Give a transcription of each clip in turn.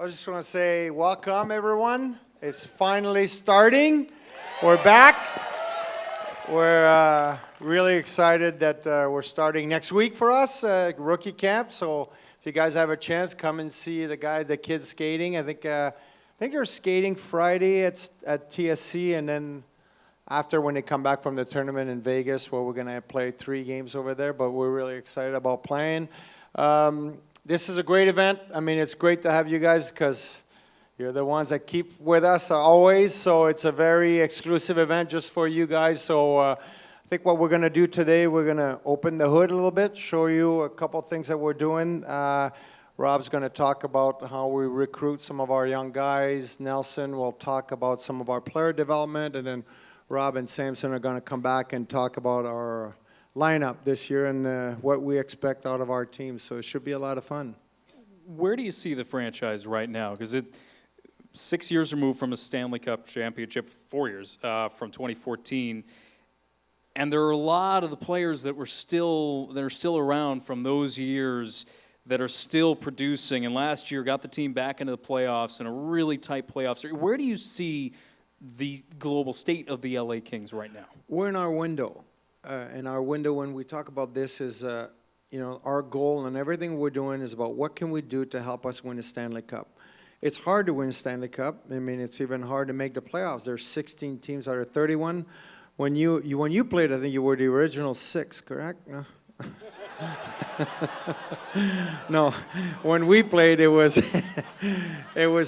I just want to say welcome, everyone. It's finally starting. We're back. We're really excited that we're starting next week for us, rookie camp. So if you guys have a chance, come and see the kids skating. I think they're skating Friday at TSC, and then after when they come back from the tournament in Vegas, where we're going to play 3 games over there. But we're really excited about playing. This is a great event. I mean, it's great to have you guys because you're the ones that keep with us always. So it's a very exclusive event just for you guys. So I think what we're going to do today, we're going to open the hood a little bit, show you a couple things that we're doing. Rob's going to talk about how we recruit some of our young guys. Nelson will talk about some of our player development. And then Rob and Samson are going to come back and talk about our lineup this year and what we expect out of our team. So it should be a lot of fun. Where do you see the franchise right now? Because 6 years removed from a Stanley Cup championship, 4 years from 2014, and there are a lot of the players that are still around from those years that are still producing. And last year got the team back into the playoffs in a really tight playoffs. Where do you see the global state of the LA Kings right now? We're in our window. And our window, when we talk about this, is our goal and everything we're doing is about what can we do to help us win a Stanley Cup. It's hard to win a Stanley Cup. I mean, it's even hard to make the playoffs. There's 16 teams out of 31. When you played, I think you were the original 6, correct? No. No. When we played, it was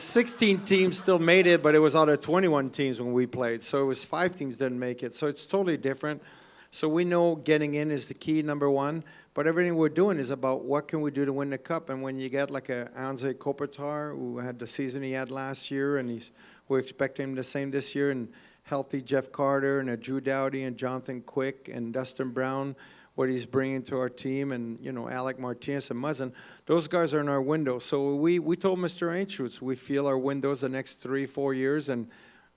16 teams still made it, but it was out of 21 teams when we played. So it was 5 teams didn't make it. So it's totally different. So we know getting in is the key, number one. But everything we're doing is about what can we do to win the cup. And when you get like a Anze Kopitar, who had the season he had last year, and we're expecting him the same this year, and healthy Jeff Carter, and a Drew Doughty, and Jonathan Quick, and Dustin Brown, what he's bringing to our team, and Alec Martinez and Muzzin, those guys are in our window. So we told Mr. Aintrus we feel our window's the next 3-4 years, and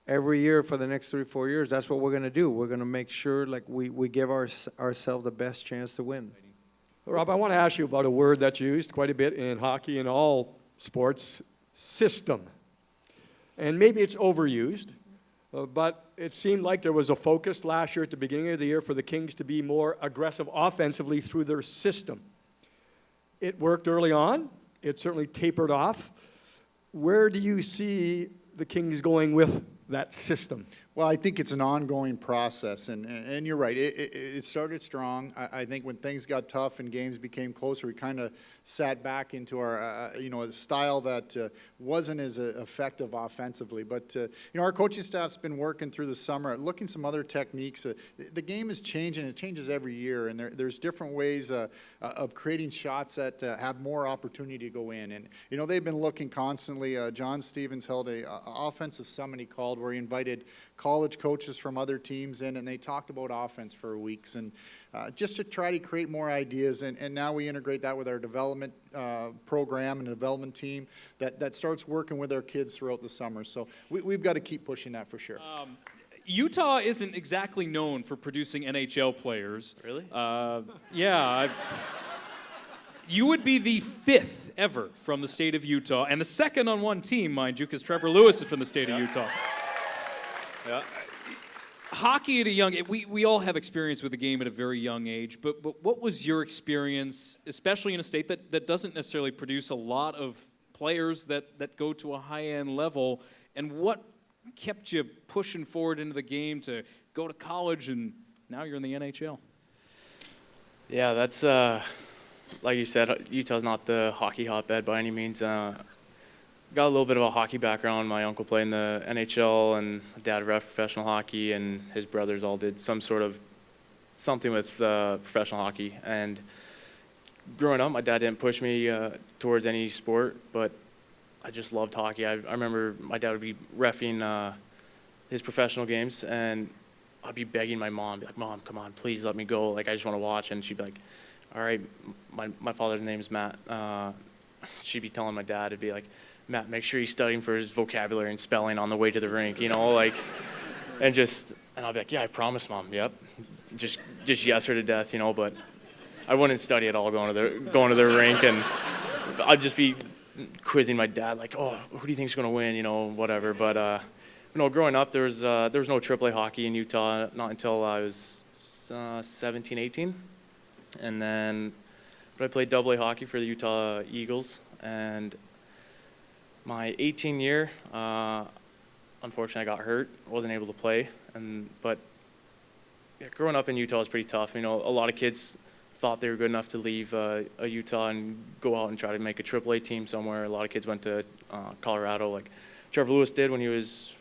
every year for the next 3-4 years, that's what we're going to do. We're going to make sure we give ourselves the best chance to win. Rob, I want to ask you about a word that's used quite a bit in hockey and all sports, system. And maybe it's overused, but it seemed like there was a focus last year at the beginning of the year for the Kings to be more aggressive offensively through their system. It worked early on. It certainly tapered off. Where do you see the Kings going with that system? Well, I think it's an ongoing process, and you're right. It started strong. I think when things got tough and games became closer, we kind of sat back into our, a style that wasn't as effective offensively. But our coaching staff's been working through the summer, looking some other techniques. The game is changing; it changes every year, and there's different ways of creating shots that have more opportunity to go in. And they've been looking constantly. John Stevens held a offensive summit he called, where he invited college coaches from other teams in, and they talked about offense for weeks, and just to try to create more ideas. And now we integrate that with our development program and development team that starts working with our kids throughout the summer. So we've got to keep pushing that for sure. Utah isn't exactly known for producing NHL players. Really? Yeah. You would be the 5th ever from the state of Utah, and the 2nd on one team, mind you, because Trevor Lewis is from the state of Utah. Yeah. Hockey at a young age, we all have experience with the game at a very young age, but what was your experience, especially in a state that doesn't necessarily produce a lot of players that go to a high-end level, and what kept you pushing forward into the game to go to college, and now you're in the NHL? Yeah, that's, like you said, Utah's not the hockey hotbed by any means. Got a little bit of a hockey background. My uncle played in the NHL, and my dad ref professional hockey, and his brothers all did something with professional hockey. And growing up, my dad didn't push me towards any sport, but I just loved hockey. I remember my dad would be reffing his professional games, and I'd be begging my mom, be like, "Mom, come on, please let me go. Like, I just want to watch." And she'd be like, "All right." My father's name's Matt. She'd be telling my dad, it'd be like, "Matt, make sure he's studying for his vocabulary and spelling on the way to the rink," and I'll be like, "Yeah, I promise, Mom." Yep, just yes her to death, but I wouldn't study at all going to the rink, and I'd just be quizzing my dad, like, oh, who do you think's going to win, whatever. But, growing up, there was no AAA hockey in Utah, not until I was 17, 18. And then I played AA hockey for the Utah Eagles. And my 18 year, unfortunately, I got hurt. I wasn't able to play. But growing up in Utah was pretty tough. A lot of kids thought they were good enough to leave Utah and go out and try to make a AAA team somewhere. A lot of kids went to Colorado, like Trevor Lewis did when he was,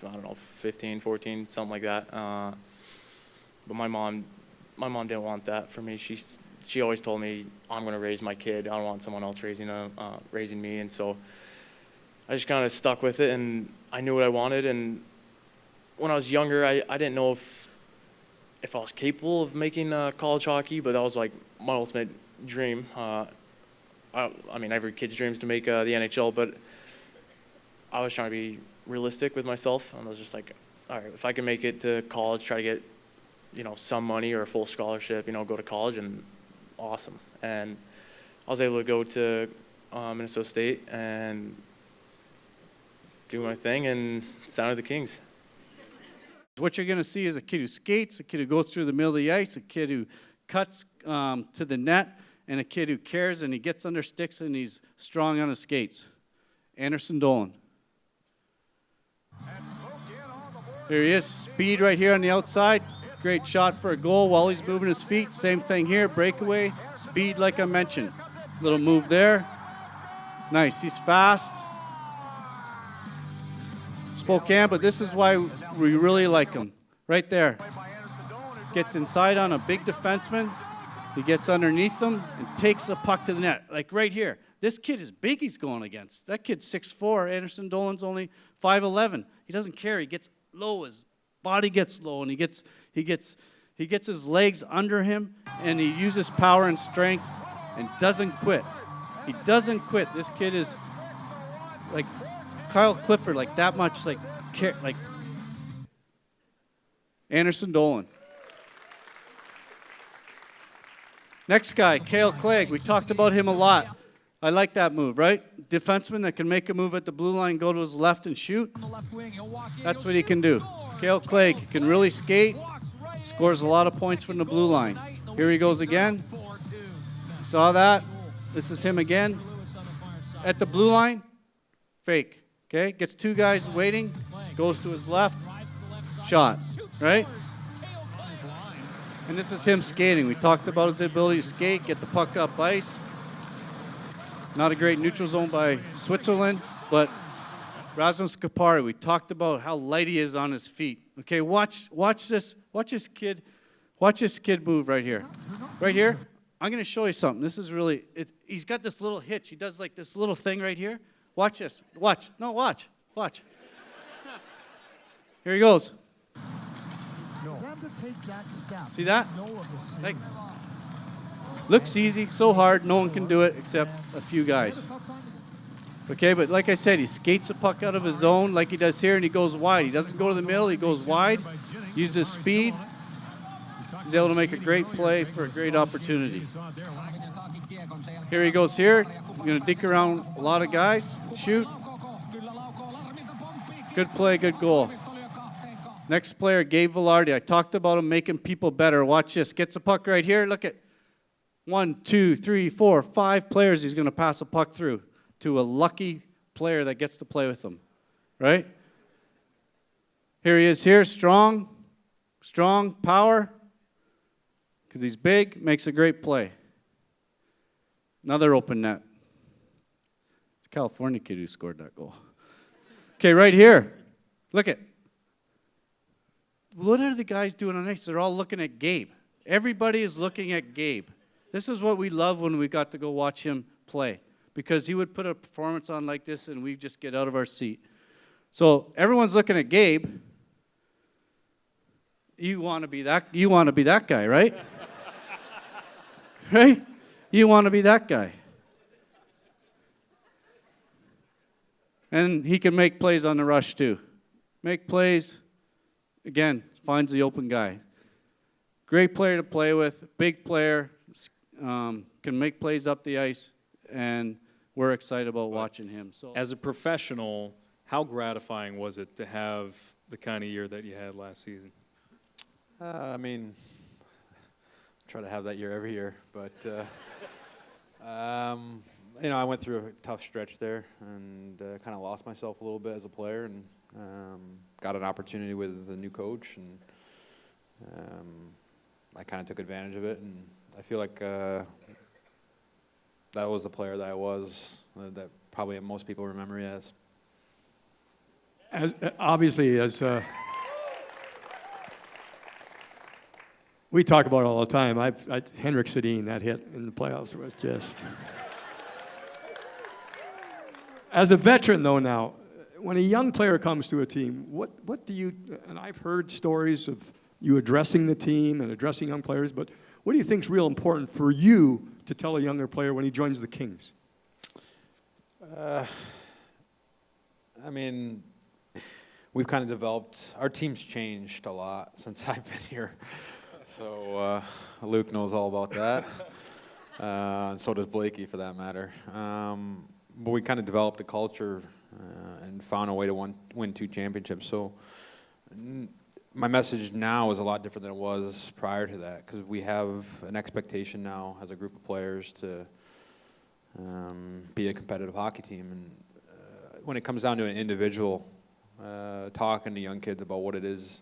15, 14, something like that. But my mom didn't want that for me. She always told me, I'm going to raise my kid. I don't want someone else raising me. And so I just kind of stuck with it, and I knew what I wanted. And when I was younger, I didn't know if I was capable of making college hockey, but that was like my ultimate dream. Every kid's dream is to make the NHL, but I was trying to be realistic with myself. And I was just like, all right, if I can make it to college, try to get, some money or a full scholarship, go to college, and awesome. And I was able to go to Minnesota State and do my thing and sign with the Kings. What you're going to see is a kid who skates, a kid who goes through the middle of the ice, a kid who cuts to the net, and a kid who cares and he gets under sticks and he's strong on his skates. Anderson Dolan. Here he is, speed right here on the outside. Great shot for a goal while he's moving his feet. Same thing here, breakaway, speed like I mentioned. Little move there. Nice, he's fast. Spokane, but this is why we really like him. Right there. Gets inside on a big defenseman. He gets underneath them and takes the puck to the net. Like right here. This kid is big he's going against. That kid's 6'4". Anderson Dolan's only 5'11". He doesn't care. He gets low. His body gets low, and he gets his legs under him, and he uses power and strength and doesn't quit. He doesn't quit. This kid is like Kyle Clifford, like that much, like Anderson Dolan. Next guy, Cale Clegg. We talked about him a lot. I like that move, right? Defenseman that can make a move at the blue line, go to his left and shoot. That's what he can do. Cale Clegg can really skate, scores a lot of points from the blue line. Here he goes again. Saw that? This is him again. At the blue line, fake. Okay, gets two guys waiting, goes to his left, shot, right? And this is him skating. We talked about his ability to skate, get the puck up ice. Not a great neutral zone by Switzerland, but Rasmus Kapari, we talked about how light he is on his feet. Okay, watch this kid move right here. Right here, I'm going to show you something. This is really, he's got this little hitch. He does like this little thing right here. Watch this. Watch. No, watch. Watch. Here he goes. See that? Like, looks easy, so hard, no one can do it except a few guys. Okay, but like I said, he skates the puck out of his zone like he does here, and he goes wide. He doesn't go to the middle, he goes wide, uses speed. He's able to make a great play for a great opportunity. Here he goes here. He's going to dick around a lot of guys, shoot. Good play, good goal. Next player, Gabe Velarde. I talked about him making people better. Watch this. Gets a puck right here. Look at 1, 2, 3, 4, 5 players he's going to pass a puck through to a lucky player that gets to play with him. Right? Here he is here. Strong, power. Because he's big, makes a great play. Another open net. It's a California kid who scored that goal. Okay, right here. Look at. What are the guys doing on ice? They're all looking at Gabe. Everybody is looking at Gabe. This is what we love when we got to go watch him play, because he would put a performance on like this and we just get out of our seat. So everyone's looking at Gabe. You want to be that guy, right? Right? You want to be that guy. And he can make plays on the rush too. Make plays. Again, finds the open guy. Great player to play with, big player, can make plays up the ice, and we're excited about watching him. So As a professional, how gratifying was it to have the kind of year that you had last season? I mean, try to have that year every year, but you know, I went through a tough stretch there and kind of lost myself a little bit as a player, and got an opportunity with a new coach, and I kind of took advantage of it, and I feel like that was the player that I was, that probably most people remember me as. As obviously, as we talk about it all the time, Henrik Sedin, that hit in the playoffs was just. As a veteran, though, now, when a young player comes to a team, what do you? And I've heard stories of you addressing the team and addressing young players, but what do you think is real important for you to tell a younger player when he joins the Kings? I mean, we've kind of developed, our team's changed a lot since I've been here. So Luc knows all about that. And so does Blakey, for that matter. But we kind of developed a culture and found a way to win 2 championships. So my message now is a lot different than it was prior to that, because we have an expectation now as a group of players to be a competitive hockey team. And when it comes down to an individual, talking to young kids about what it is,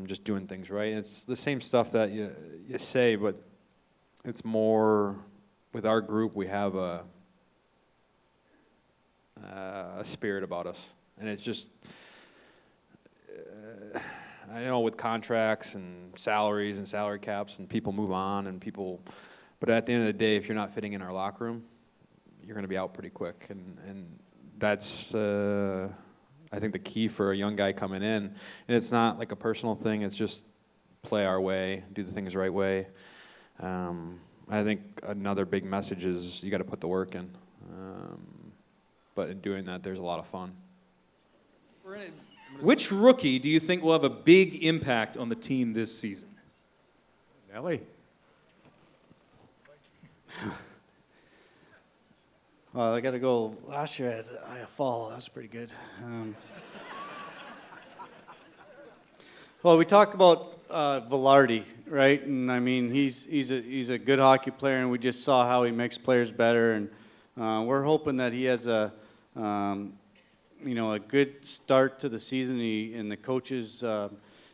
just doing things right. It's the same stuff that you say, but it's more, with our group, we have a spirit about us. And it's just, I know with contracts and salaries and salary caps and people move on and people, but at the end of the day, if you're not fitting in our locker room, you're going to be out pretty quick. And that's, I think, the key for a young guy coming in. And it's not like a personal thing. It's just play our way, do the things the right way. I think another big message is you got to put the work in. But in doing that, there's a lot of fun. Which rookie do you think will have a big impact on the team this season? Nelly. Well, I got to go. Last year I had a fall. That was pretty good. Well, we talked about Velarde, right? And I mean, he's a good hockey player, and we just saw how he makes players better. And we're hoping that he has a good start to the season. And the coaches,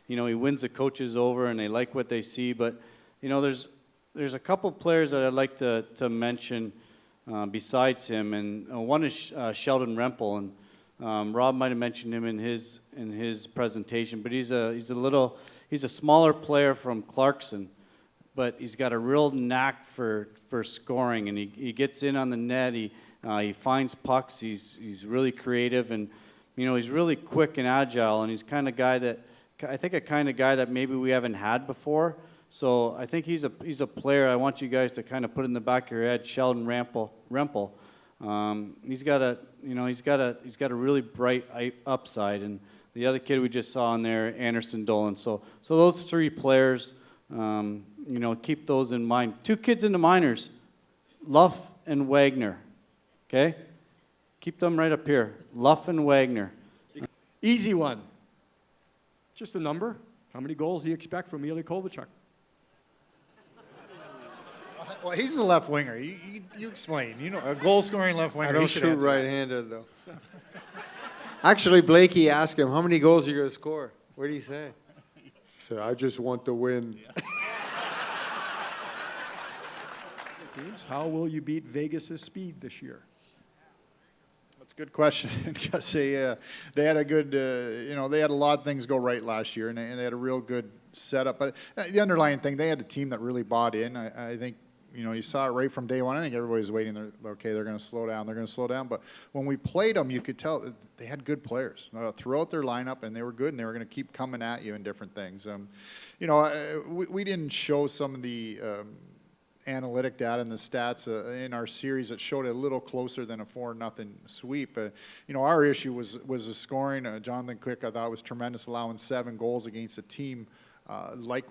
he wins the coaches over, and they like what they see. But there's a couple players that I'd like to mention besides him, and one is Sheldon Rempel, and Rob might have mentioned him in his presentation. But he's a smaller player from Clarkson, but he's got a real knack for scoring, and he gets in on the net. He finds pucks. He's really creative, and he's really quick and agile, and he's a kind of guy that maybe we haven't had before. So I think he's a player I want you guys to kind of put in the back of your head. Sheldon Rempel. He's got a really bright upside, and the other kid we just saw in there, Anderson Dolan. So those 3 players, keep those in mind. 2 kids in the minors, Luff and Wagner. Okay, keep them right up here. Luff and Wagner. Easy one. Just a number. How many goals do you expect from Ilya Kovalchuk? Well, he's a left winger. You explain. A goal-scoring left winger. I don't He should shoot answer that. right-handed, though. Actually, Blakey asked him, how many goals are you going to score? What did he say? So I just want to win. Teams, how will you beat Vegas' speed this year? That's a good question, because they had a good, they had a lot of things go right last year, and they had a real good setup. But the underlying thing, they had a team that really bought in. I think, you saw it right from day one. I think everybody was waiting. They're going to slow down. They're going to slow down. But when we played them, you could tell that they had good players throughout their lineup, and they were good, and they were going to keep coming at you in different things. We didn't show some of the analytic data and the stats in our series that showed it a little closer than a 4-0 sweep. Our issue was the scoring. Jonathan Quick, I thought, was tremendous, allowing 7 goals against a team like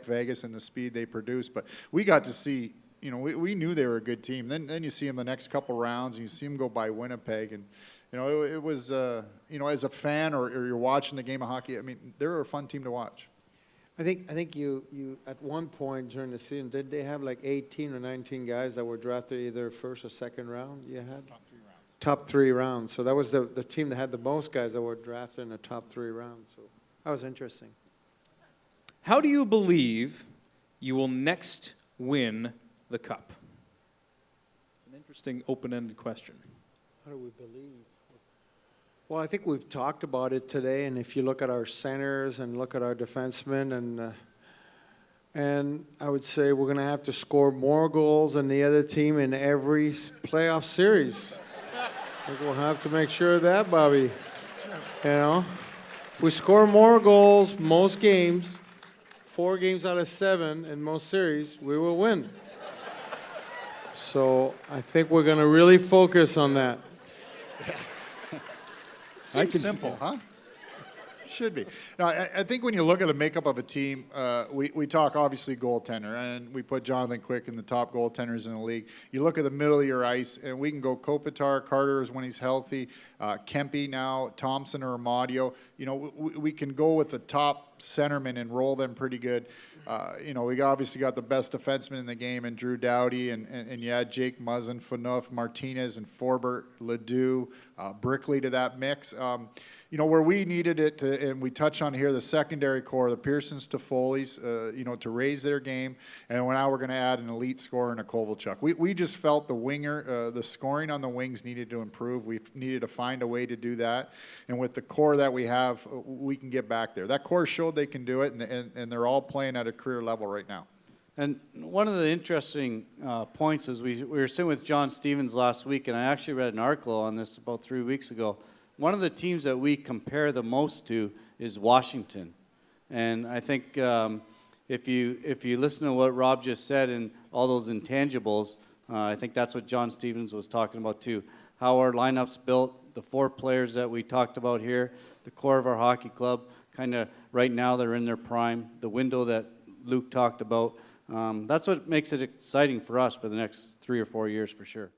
Vegas and the speed they produce. But we got to see, you know, we knew they were a good team. Then you see them the next couple rounds, and you see them go by Winnipeg, and you know, it was, you know, as a fan or you're watching the game of hockey, I mean, they're a fun team to watch. I think you at one point during the season, did they have like 18 or 19 guys that were drafted either first or second round? You had top 3 rounds. So that was the team that had the most guys that were drafted in the top 3 rounds. So that was interesting. How do you believe you will next win the cup? An interesting open-ended question. How do we believe? Well, I think we've talked about it today, and if you look at our centers and look at our defensemen, and I would say we're going to have to score more goals than the other team in every playoff series. I think we'll have to make sure of that, Bobby. You know, if we score more goals most games, 4 games out of 7 in most series, we will win. So I think we're going to really focus on that. Seems simple, huh? Should be. Now, I think when you look at the makeup of a team, we talk obviously goaltender, and we put Jonathan Quick in the top goaltenders in the league. You look at the middle of your ice, and we can go Kopitar, Carter is when he's healthy, Kempe now, Thompson or Amadio. You know, we can go with the top centermen and roll them pretty good. You know, we obviously got the best defenseman in the game in Drew Doughty, and you add Jake Muzzin, Phaneuf, Martinez, and Forbert, Ledoux, Brickley to that mix. You know, where we needed it to, and we touched on here, the secondary core, the Pearsons, Toffoli's, you know, to raise their game, and now we're going to add an elite scorer in a Kovalchuk. We just felt the winger, the scoring on the wings needed to improve. We needed to find a way to do that, and with the core that we have, we can get back there. That core showed they can do it, and they're all playing at a career level right now. And one of the interesting points is we were sitting with John Stevens last week, and I actually read an article on this about 3 weeks ago. One of the teams that we compare the most to is Washington. And I think if you listen to what Rob just said and all those intangibles, I think that's what John Stevens was talking about too. How our lineup's built, the 4 players that we talked about here, the core of our hockey club, kind of right now they're in their prime, the window that Luc talked about. That's what makes it exciting for us for the next 3 or 4 years for sure.